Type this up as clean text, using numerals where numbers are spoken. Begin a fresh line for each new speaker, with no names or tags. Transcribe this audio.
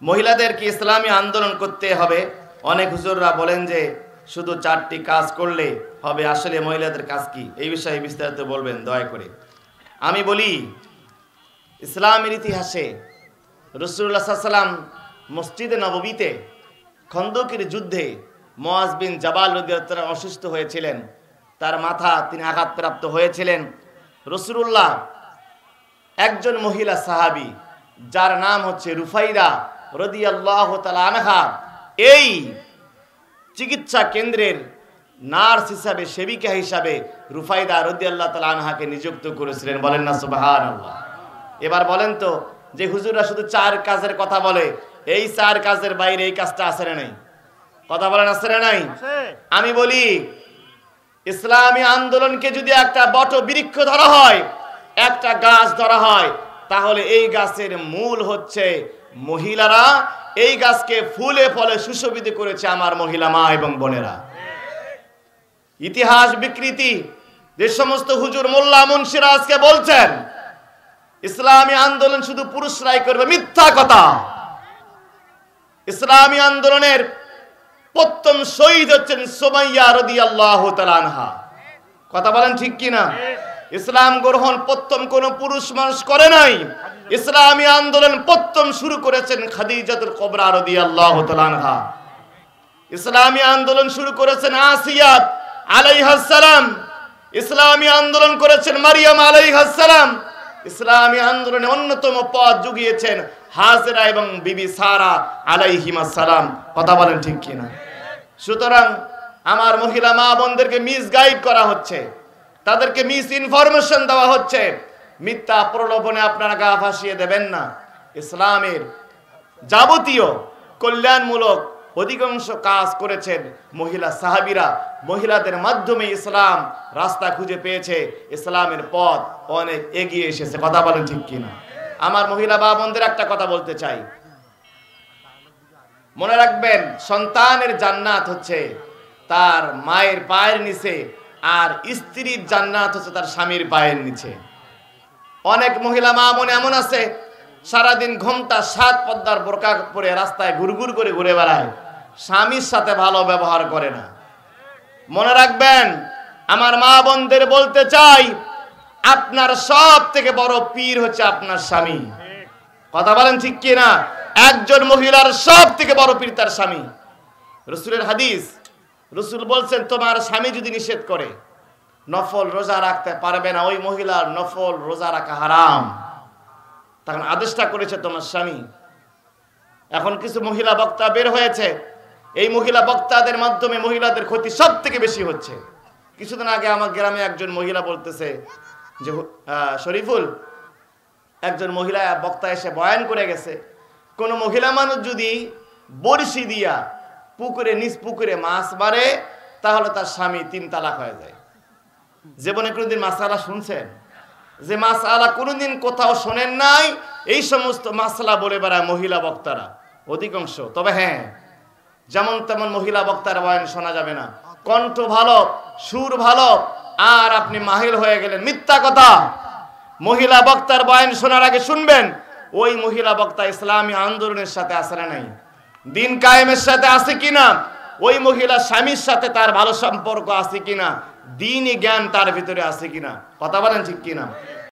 মহিলাদেরকে ইসলামী আন্দোলন করতে হবে। অনেক হুজুররা বলেন যে শুধু 4টি কাজ করলে হবে। আসলে মহিলাদের কাজ কি, এই বিষয়ে বিস্তারিত বলবেন দয়া করে। আমি বলি, ইসলামের ইতিহাসে রাসূলুল্লাহ সাল্লাল্লাহু আলাইহি ওয়াসাল্লাম মসজিদে নববীতে খন্দকের যুদ্ধে মুআজ বিন জাবাল রাদিয়াল্লাহু তাআলা অসুস্থ হয়েছিলেন, তার মাথা তিনি আঘাতপ্রাপ্ত হয়েছিলেন। রাসূলুল্লাহ একজন মহিলা সাহাবী যার নাম হচ্ছে রুফাইদা রাদিয়াল্লাহু তাআলা আনহা, এই চিকিৎসা কেন্দ্রের নার্স হিসাবে, সেবিকা হিসাবে রুফাইদা রাদিয়াল্লাহু তাআলা আনহাকে নিযুক্ত করেছিলেন। বলেন না সুবহানাল্লাহ। এবার বলেন তো, যে হুজুররা শুধু 4 কাজের কথা বলে, এই 4 কাজের বাইরে এই কাজটা আছে না নাই? কথা বলেন আছে না নাই? আমি বলি, ইসলামী আন্দোলনকে যদি একটা বট বৃক্ষ ধরা হয়, একটা গাছ ধরা হয়, তাহলে এই গাছের মূল হচ্ছে মহিলারা। এই গাছকে ফুলে ফলে সুশোভিত করেছে আমার মহিলা মা এবং বোনেরা। ইতিহাস বিকৃতি যে সমস্ত হুজুর মোল্লা মুন্সিরা আজকে বলছেন ইসলামী আন্দোলন শুধু পুরুষরাই করবে, মিথ্যা কথা। ইসলামী আন্দোলনের প্রথম শহীদ হচ্ছেন সুমাইয়া রাদিয়াল্লাহু তাআলা আনহা। কথা বলেন ঠিক কি না? ইসলাম গ্রহণ প্রথম কোন পুরুষ মানুষ করে নাই। ইসলামী আন্দোলন প্রথম শুরু করেছেন খাদিজাতুল কুবরা রাদিয়াল্লাহু তাআলা আনহা। ইসলামী আন্দোলন শুরু করেছেন আসিয়া আলাইহাস সালাম। ইসলামী আন্দোলন করেছেন মারিয়াম আলাইহাস সালাম। ইসলামী আন্দোলনে অন্যতম পথ জুগিয়েছেন হাজেরা এবং বিবি সারা আলাইহিমাস সালাম। কথা বলেন ঠিক কি না? সুতরাং আমার মহিলা মা বোনদেরকে মিসগাইড করা হচ্ছে, তাদেরকে মিস ইনফরমেশন দেওয়া হচ্ছে। মিথ্যা প্রলোভনে আপনারা গা ভাসিয়ে দেবেন না। ইসলামের যাবতীয় কল্যাণমূলক অধিকাংশ কাজ করেছেন মহিলা সাহাবীরা। মহিলাদের মাধ্যমে ইসলাম রাস্তা খুঁজে পেয়েছে, ইসলামের পথ অনেক এগিয়ে এসেছে। কথা বলেন ঠিক কিনা? আমার মহিলা মা বোনদের একটা কথা বলতে চাই, মনে রাখবেন, সন্তানের জান্নাত হচ্ছে তার মায়ের পায়ের নিচে, আর স্ত্রীর জান্নাত হচ্ছে তার স্বামীর পায়ের নিচে। অনেক মহিলা মা বোন এমন আছে সারাদিন ঘোমটা 7 পর্দার বোরকা পরে রাস্তায় ঘুরঘুর করে ঘুরে বেড়ায়, স্বামীর সাথে ভালো ব্যবহার করে না। মনে রাখবেন, আমার মা বোনদের বলতে চাই, আপনার সব থেকে বড় পীর হচ্ছে আপনার স্বামী। কথা বলেন ঠিক কি না? একজন মহিলার সব থেকে বড় পীর তার স্বামী। রাসূলের হাদিস, রাসূল বলছেন, তোমার স্বামী যদি নিষেধ করে নফল রোজা রাখতে পারবে না, ওই মহিলার নফল রোজা রাখা হারাম। তখন আদেশটা করেছে তোমার স্বামী। এখন কিছু মহিলা বক্তা বের হয়েছে, এই মহিলা বক্তাদের মাধ্যমে মহিলাদের ক্ষতি সব থেকে বেশি হচ্ছে। কিছুদিন আগে আমার গ্রামে একজন মহিলা বলতেছে যে শরীফুল, একজন মহিলা বক্তা এসে বয়ান করে গেছে, কোন মহিলা মানুষ যদি বড়শি দিয়া পুকুরে, নিজ পুকুরে মাছ মারে, তাহলে তার স্বামী 3 তালাক হয়ে যায়। জীবনে কোনোদিন মাসালা শুনছেন? যে মাসালা কোনোদিন কোথাও শোনেন নাই, এই সমস্ত মাসালা বলে বেড়ায় মহিলা বক্তারা অধিকাংশ। তবে হ্যাঁ, যেমন তেমন মহিলা বক্তার বয়ান শোনা যাবে না। কণ্ঠ ভালো, সুর ভালো, আর আপনি মাহিল হয়ে গেলেন, মিথ্যা কথা। মহিলা বক্তার বয়ান শোনার আগে শুনবেন ওই মহিলা বক্তা ইসলামী আন্দোলনের সাথে আছে না নাই, দিন কায়েমের সাথে আছে কিনা, ওই মহিলা স্বামীর সাথে তার ভালো সম্পর্ক আছে কিনা, দ্বীনি জ্ঞান তার ভিতরে আছে কিনা। কথা বলেন ঠিক কিনা?